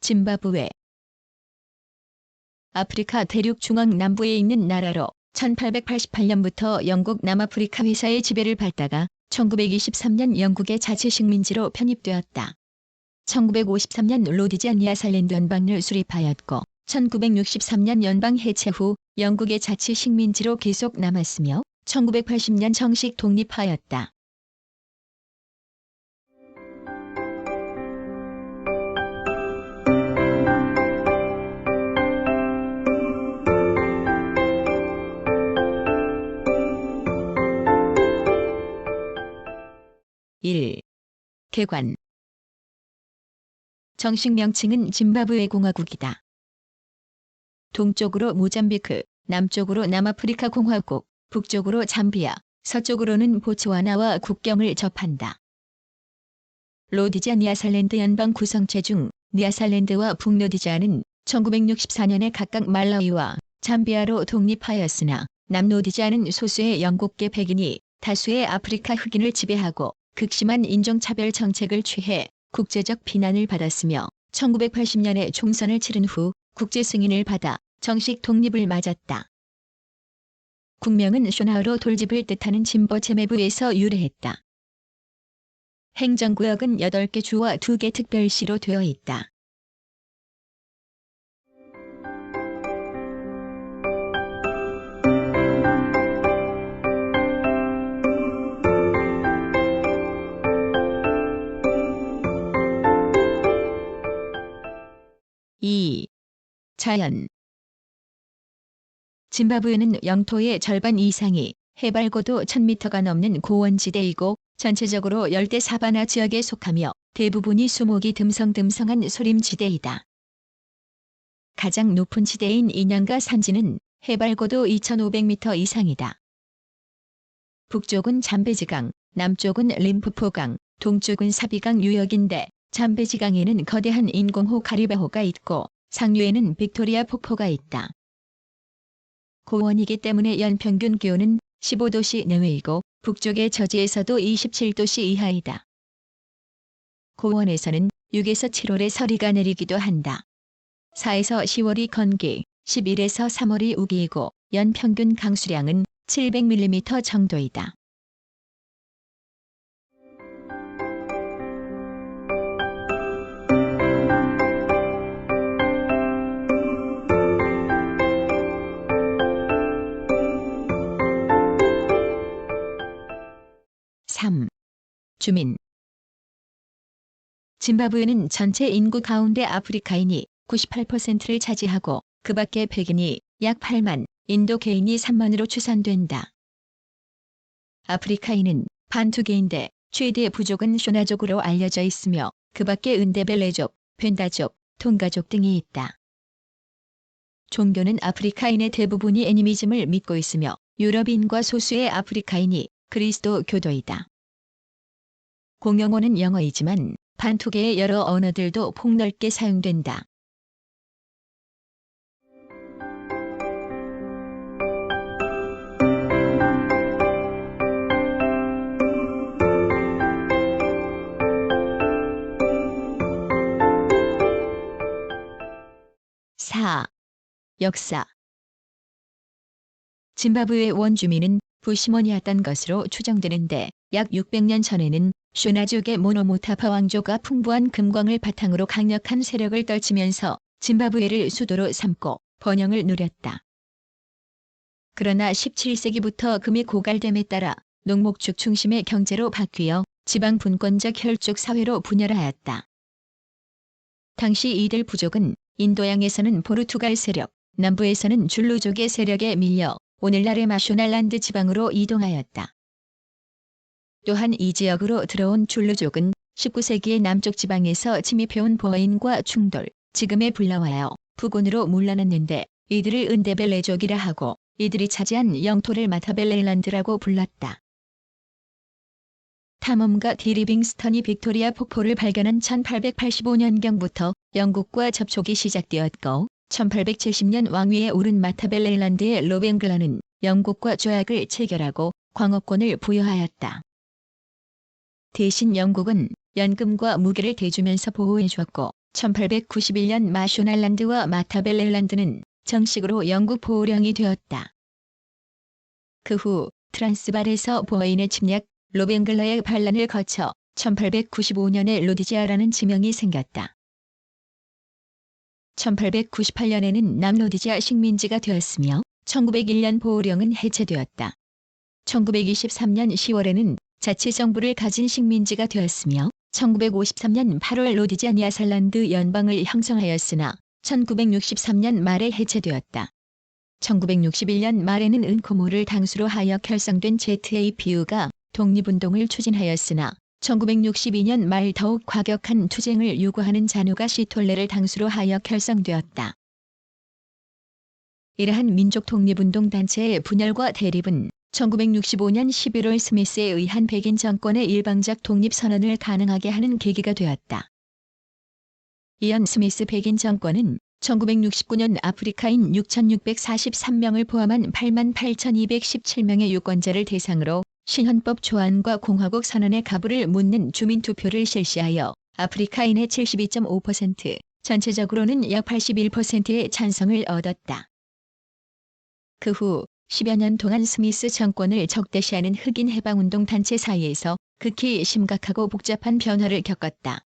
짐바브웨. 아프리카 대륙 중앙 남부에 있는 나라로 1888년부터 영국 남아프리카 회사의 지배를 받다가 1923년 영국의 자치 식민지로 편입되었다. 1953년 로디지아 냐살랜드 연방을 수립하였고 1963년 연방 해체 후 영국의 자치 식민지로 계속 남았으며 1980년 정식 독립하였다. (1) 개관. 정식 명칭은 짐바브웨 공화국이다. 동쪽으로 모잠비크, 남쪽으로 남아프리카 공화국, 북쪽으로 잠비아, 서쪽으로는 보츠와나와 국경을 접한다. 로디지아 냐살랜드 연방 구성체 중 냐살랜드와 북로디지아는 1964년에 각각 말라위와 잠비아로 독립하였으나 남로디지아는 소수의 영국계 백인이 다수의 아프리카 흑인을 지배하고 극심한 인종차별 정책을 취해 국제적 비난을 받았으며 1980년에 총선을 치른 후 국제 승인을 받아 정식 독립을 맞았다. 국명은 쇼나우로 돌집을 뜻하는 짐보체메부에서 유래했다. 행정구역은 8개 주와 2개 특별시로 되어 있다. (2) 자연. 짐바브웨는 영토의 절반 이상이 해발 고도 1000m가 넘는 고원지대이고 전체적으로 열대 사바나 지역에 속하며 대부분이 수목이 듬성듬성한 소림지대이다. 가장 높은 지대인 이냥가 산지는 해발 고도 2500m 이상이다. 북쪽은 잠베지강, 남쪽은 림푸포강, 동쪽은 사비강 유역인데 잠베지강에는 거대한 인공호 가리바호가 있고 상류에는 빅토리아 폭포가 있다. 고원이기 때문에 연평균 기온은 15도씨 내외이고 북쪽의 저지에서도 27도씨 이하이다. 고원에서는 6에서 7월에 서리가 내리기도 한다. 4에서 10월이 건기, 11에서 3월이 우기이고 연평균 강수량은 700mm 정도이다. (3) 주민. 짐바브웨는 전체 인구 가운데 아프리카인이 98%를 차지하고 그 밖에 백인이 약 8만, 인도계인이 3만으로 추산된다. 아프리카인은 반투계인데 최대 부족은 쇼나족으로 알려져 있으며 그 밖에 은데벨레족, 벤다족, 통가족 등이 있다. 종교는 아프리카인의 대부분이 애니미즘을 믿고 있으며 유럽인과 소수의 아프리카인이 그리스도교도이다. 공용어는 영어이지만 반투계의 여러 언어들도 폭넓게 사용된다. (4) 역사. 짐바브웨 원주민은 부시몬이었던 것으로 추정되는데 약 600년 전에는 쇼나족의 모노모타파 왕조가 풍부한 금광을 바탕으로 강력한 세력을 떨치면서 짐바브웨를 수도로 삼고 번영을 누렸다. 그러나 17세기부터 금이 고갈됨에 따라 농목축 중심의 경제로 바뀌어 지방 분권적 혈족 사회로 분열하였다. 당시 이들 부족은 인도양에서는 포르투갈 세력, 남부에서는 줄루족의 세력에 밀려 오늘날의 마쇼날란드 지방으로 이동하였다. 또한 이 지역으로 들어온 줄루족은 19세기의 남쪽 지방에서 침입해온 보어인과 충돌, 지금의 불라와요, 부군으로 물러났는데 이들을 은데벨레족이라 하고 이들이 차지한 영토를 마타벨레일란드라고 불렀다. 탐험가 디 리빙스턴이 빅토리아 폭포를 발견한 1885년경부터 영국과 접촉이 시작되었고 1870년 왕위에 오른 마타벨레일란드의 로벤글라는 영국과 조약을 체결하고 광업권을 부여하였다. 대신 영국은 연금과 무기를 대주면서 보호해 주었고 1891년 마쇼날란드와 마타벨렐란드는 정식으로 영국 보호령이 되었다. 그 후 트란스발에서 보어인의 침략, 로벤글러의 반란을 거쳐 1895년에 로디지아라는 지명이 생겼다. 1898년에는 남로디지아 식민지가 되었으며 1901년 보호령은 해체되었다. 1923년 10월에는 자치정부를 가진 식민지가 되었으며 1953년 8월 로디지아 냐살란드 연방을 형성하였으나 1963년 말에 해체되었다. 1961년 말에는 은코모를 당수로 하여 결성된 ZAPU가 독립운동을 추진하였으나 1962년 말 더욱 과격한 투쟁을 요구하는 잔우가 시톨레를 당수로 하여 결성되었다. 이러한 민족 독립운동 단체의 분열과 대립은 1965년 11월 스미스에 의한 백인 정권의 일방적 독립선언을 가능하게 하는 계기가 되었다. 이현 스미스 백인 정권은 1969년 아프리카인 6,643명을 포함한 88,217명의 유권자를 대상으로 신헌법 초안과 공화국 선언의 가부를 묻는 주민투표를 실시하여 아프리카인의 72.5%, 전체적으로는 약 81%의 찬성을 얻었다. 그 후 10여 년 동안 스미스 정권을 적대시하는 흑인 해방운동 단체 사이에서 극히 심각하고 복잡한 변화를 겪었다.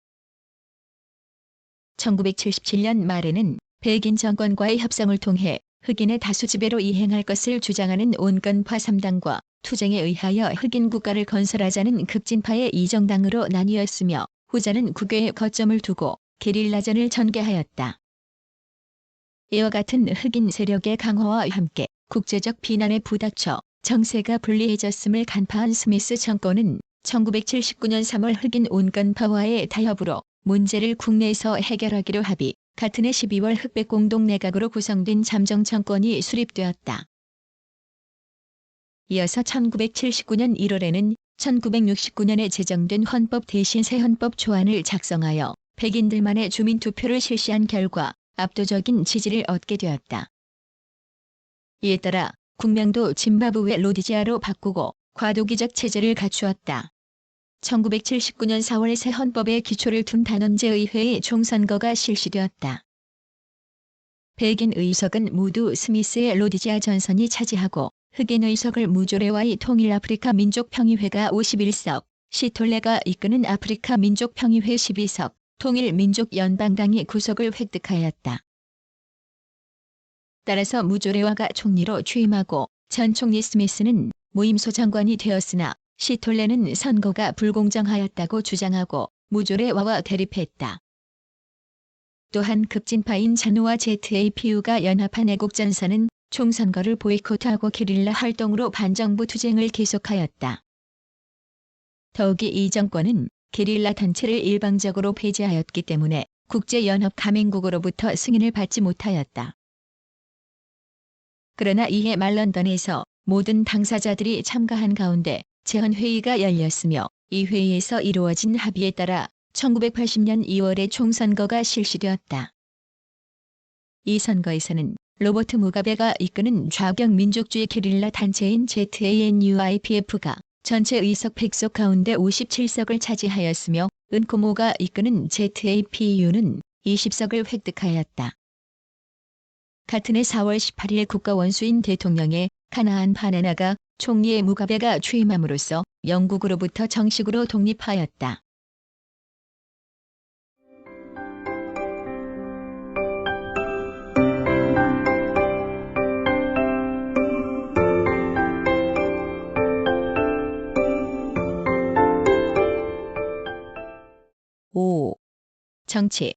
1977년 말에는 백인 정권과의 협상을 통해 흑인의 다수 지배로 이행할 것을 주장하는 온건파 3당과 투쟁에 의하여 흑인 국가를 건설하자는 급진파의 이정당으로 나뉘었으며 후자는 국외에 거점을 두고 게릴라전을 전개하였다. 이와 같은 흑인 세력의 강화와 함께 국제적 비난에 부닥쳐 정세가 불리해졌음을 간파한 스미스 정권은 1979년 3월 흑인 온건파와의 타협으로 문제를 국내에서 해결하기로 합의, 같은 해 12월 흑백 공동내각으로 구성된 잠정정권이 수립되었다. 이어서 1979년 1월에는 1969년에 제정된 헌법 대신 새 헌법 초안을 작성하여 백인들만의 주민투표를 실시한 결과 압도적인 지지를 얻게 되었다. 이에 따라 국명도 짐바브웨 로디지아로 바꾸고 과도기적 체제를 갖추었다. 1979년 4월 새 헌법의 기초를 둔 단원제의회의 총선거가 실시되었다. 백인 의석은 모두 스미스의 로디지아 전선이 차지하고 흑인 의석을 무조레와의 통일 아프리카 민족평의회가 51석, 시톨레가 이끄는 아프리카 민족평의회 12석, 통일민족연방당이 9석을 획득하였다. 따라서 무조레와가 총리로 취임하고 전 총리 스미스는 무임소 장관이 되었으나 시톨레는 선거가 불공정하였다고 주장하고 무조레와와 대립했다. 또한 급진파인 잔우와 ZAPU가 연합한 애국전선은 총선거를 보이콧하고 게릴라 활동으로 반정부 투쟁을 계속하였다. 더욱이 이 정권은 게릴라 단체를 일방적으로 폐지하였기 때문에 국제연합 가맹국으로부터 승인을 받지 못하였다. 그러나 이해 말 런던에서 모든 당사자들이 참가한 가운데 재헌회의가 열렸으며 이 회의에서 이루어진 합의에 따라 1980년 2월에 총선거가 실시되었다. 이 선거에서는 로버트 무가베가 이끄는 좌경 민족주의 게릴라 단체인 ZANUIPF가 전체 의석 100석 가운데 57석을 차지하였으며 은코모가 이끄는 ZAPU는 20석을 획득하였다. 같은 해 4월 18일 국가원수인 대통령의 카나안 파네나가 총리의 무가베가 취임함으로써 영국으로부터 정식으로 독립하였다. 정치.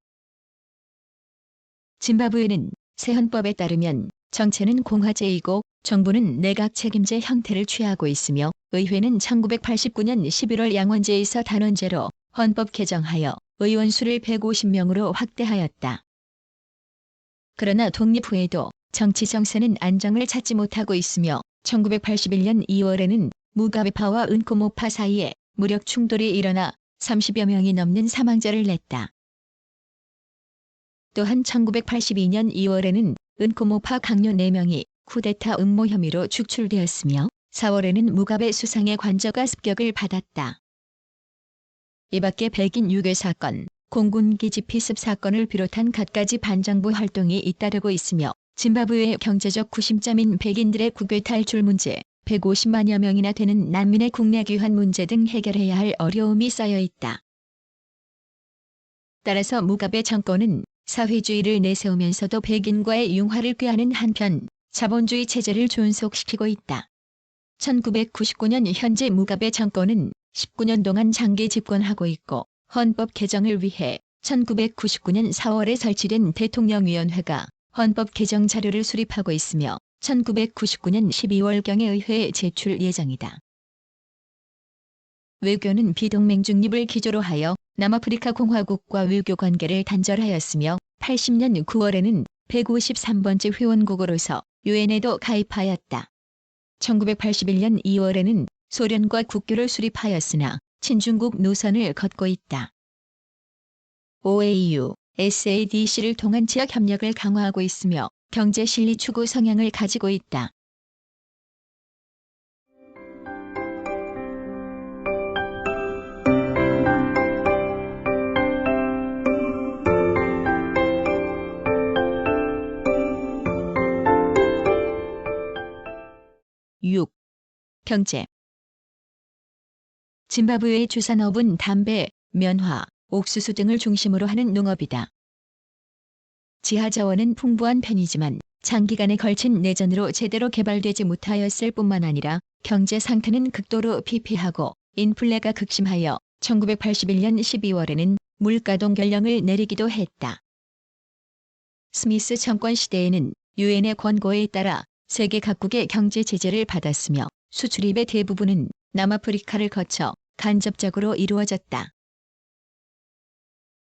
짐바브웨는 새 헌법에 따르면 정체는 공화제이고 정부는 내각 책임제 형태를 취하고 있으며 의회는 1989년 11월 양원제에서 단원제로 헌법 개정하여 의원 수를 150명으로 확대하였다. 그러나 독립 후에도 정치 정세는 안정을 찾지 못하고 있으며 1981년 2월에는 무가베파와 은코모파 사이에 무력 충돌이 일어나 30여 명이 넘는 사망자를 냈다. 또한 1982년 2월에는 은코모파 강요 4명이 쿠데타 음모 혐의로 축출되었으며 4월에는 무가베 수상의 관저가 습격을 받았다. 이 밖에 백인 유괴 사건, 공군기지 피습 사건을 비롯한 갖가지 반정부 활동이 잇따르고 있으며 짐바브웨의 경제적 구심점인 백인들의 국외 탈출 문제, 150만여 명이나 되는 난민의 국내 귀환 문제 등 해결해야 할 어려움이 쌓여 있다. 따라서 무가베 정권은 사회주의를 내세우면서도 백인과의 융화를 꾀하는 한편 자본주의 체제를 존속시키고 있다. 1999년 현재 무가베 정권은 19년 동안 장기 집권하고 있고 헌법 개정을 위해 1999년 4월에 설치된 대통령위원회가 헌법 개정 자료를 수립하고 있으며 1999년 12월경에 의회에 제출 예정이다. 외교는 비동맹 중립을 기조로 하여 남아프리카 공화국과 외교 관계를 단절하였으며 80년 9월에는 153번째 회원국으로서 유엔에도 가입하였다. 1981년 2월에는 소련과 국교를 수립하였으나 친중국 노선을 걷고 있다. OAU, SADC를 통한 지역 협력을 강화하고 있으며 경제 실리 추구 성향을 가지고 있다. 경제. 짐바브웨의 주산업은 담배, 면화, 옥수수 등을 중심으로 하는 농업이다. 지하자원은 풍부한 편이지만 장기간에 걸친 내전으로 제대로 개발되지 못하였을 뿐만 아니라 경제 상태는 극도로 피폐하고 인플레가 극심하여 1981년 12월에는 물가동 결령을 내리기도 했다. 스미스 정권 시대에는 유엔의 권고에 따라 세계 각국의 경제 제재를 받았으며 수출입의 대부분은 남아프리카를 거쳐 간접적으로 이루어졌다.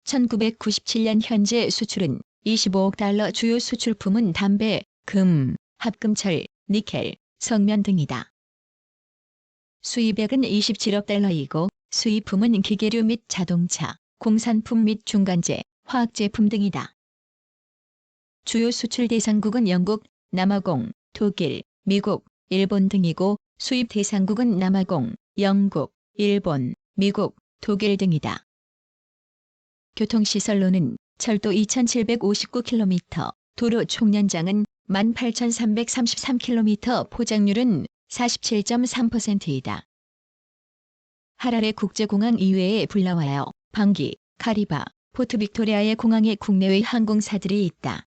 1997년 현재 수출은 25억 달러, 주요 수출품은 담배, 금, 합금철, 니켈, 성면 등이다. 수입액은 27억 달러이고 수입품은 기계류 및 자동차, 공산품 및 중간재, 화학제품 등이다. 주요 수출 대상국은 영국, 남아공, 독일, 미국, 일본 등이고 수입 대상국은 남아공, 영국, 일본, 미국, 독일 등이다. 교통시설로는 철도 2759km, 도로 총연장은 18,333km, 포장률은 47.3%이다. 하라레 국제공항 이외에 불라와요, 방기, 카리바, 포트 빅토리아의 공항에 국내외 항공사들이 있다.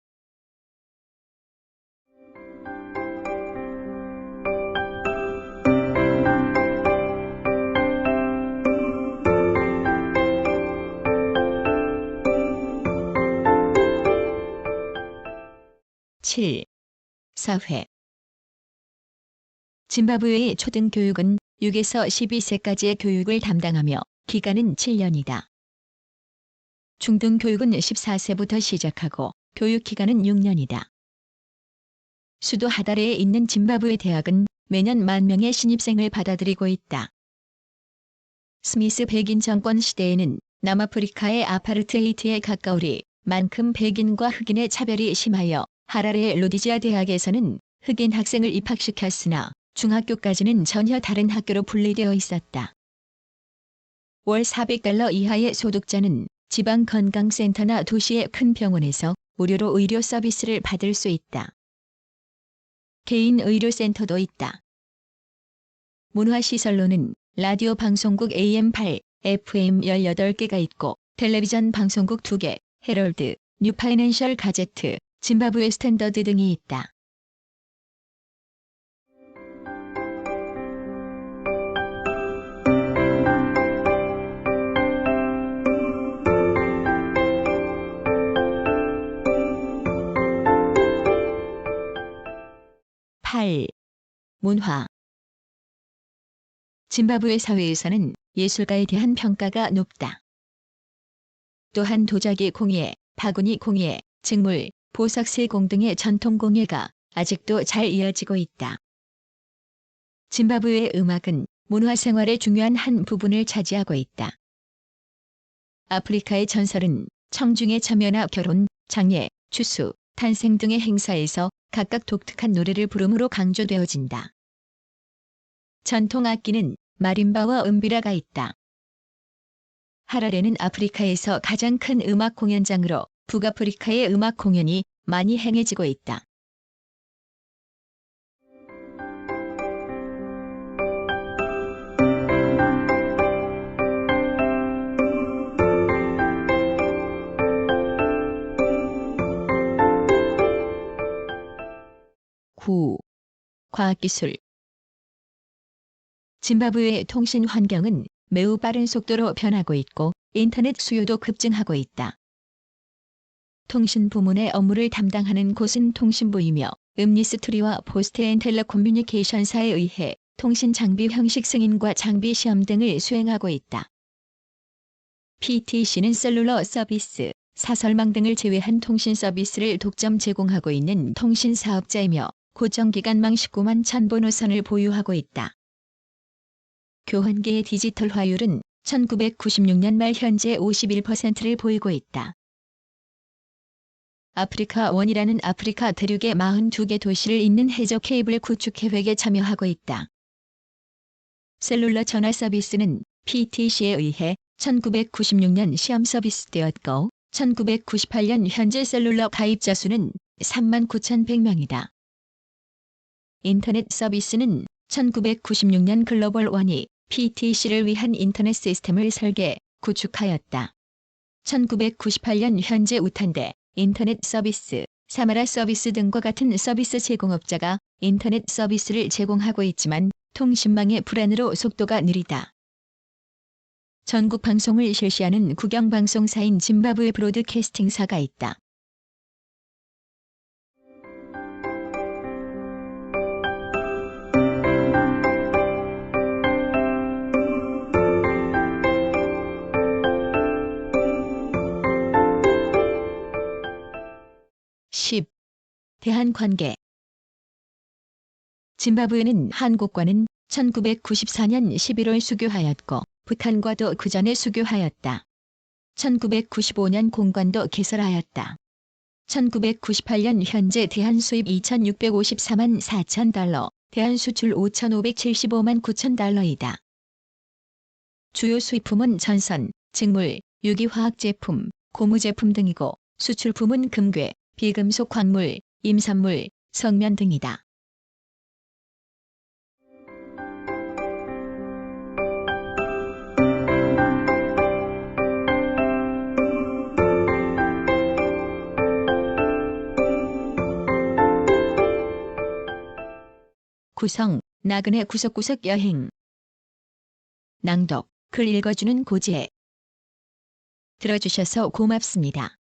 사회. 짐바브웨의 초등교육은 6에서 12세까지의 교육을 담당하며 기간은 7년이다. 중등교육은 14세부터 시작하고 교육기간은 6년이다. 수도 하다레에 있는 짐바브웨 대학은 매년 10,000명의 신입생을 받아들이고 있다. 스미스 백인 정권 시대에는 남아프리카의 아파르테이트에 가까우리 만큼 백인과 흑인의 차별이 심하여 하라레 로디지아 대학에서는 흑인 학생을 입학시켰으나 중학교까지는 전혀 다른 학교로 분리되어 있었다. 월 400달러 이하의 소득자는 지방 건강센터나 도시의 큰 병원에서 무료로 의료 서비스를 받을 수 있다. 개인 의료센터도 있다. 문화시설로는 라디오 방송국 AM8, FM 18개가 있고 텔레비전 방송국 2개, 헤럴드, 뉴파이낸셜 가제트, 짐바브웨 스탠더드 등이 있다. 문화. 짐바브웨 사회에서는 예술가에 대한 평가가 높다. 또한 도자기 공예, 바구니 공예, 직물, 보석 세공 등의 전통 공예가 아직도 잘 이어지고 있다. 짐바브웨의 음악은 문화생활의 중요한 한 부분을 차지하고 있다. 아프리카의 전설은 청중의 참여나 결혼, 장례, 추수, 탄생 등의 행사에서 각각 독특한 노래를 부름으로 강조되어진다. 전통 악기는 마림바와 은비라가 있다. 하라레는 아프리카에서 가장 큰 음악 공연장으로 북아프리카의 음악 공연이 많이 행해지고 있다. 과학기술. 짐바브웨의 통신 환경은 매우 빠른 속도로 변하고 있고 인터넷 수요도 급증하고 있다. 통신 부문의 업무를 담당하는 곳은 통신부이며 음니스트리와 포스트 앤 텔레코뮤니케이션사에 의해 통신 장비 형식 승인과 장비 시험 등을 수행하고 있다. PTC는 셀룰러 서비스, 사설망 등을 제외한 통신 서비스를 독점 제공하고 있는 통신 사업자이며 고정기간망 19만 1000번 호선을 보유하고 있다. 교환기의 디지털화율은 1996년 말 현재 51%를 보이고 있다. 아프리카 원이라는 아프리카 대륙의 42개 도시를 잇는 해저 케이블 구축 계획에 참여하고 있다. 셀룰러 전화 서비스는 PTC에 의해 1996년 시험 서비스되었고 1998년 현재 셀룰러 가입자 수는 39,100명이다. 인터넷 서비스는 1996년 글로벌 원이 PTC를 위한 인터넷 시스템을 설계, 구축하였다. 1998년 현재 우탄데, 인터넷 서비스, 사마라 서비스 등과 같은 서비스 제공업자가 인터넷 서비스를 제공하고 있지만 통신망의 불안으로 속도가 느리다. 전국 방송을 실시하는 국영방송사인 짐바브웨 브로드캐스팅사가 있다. 대한관계. 짐바브웨는 한국과는 1994년 11월 수교하였고 부탄과도 그 전에 수교하였다. 1995년 공관도 개설하였다. 1998년 현재 대한 수입 2,654만 4천 달러, 대한 수출 5,575만 9천 달러이다. 주요 수입품은 전선, 직물, 유기화학 제품, 고무 제품 등이고 수출품은 금괴, 비금속 광물, 임산물, 성면 등이다. 구성, 나그네 구석구석 여행. 낭독, 글 읽어주는 고지혜. 들어주셔서 고맙습니다.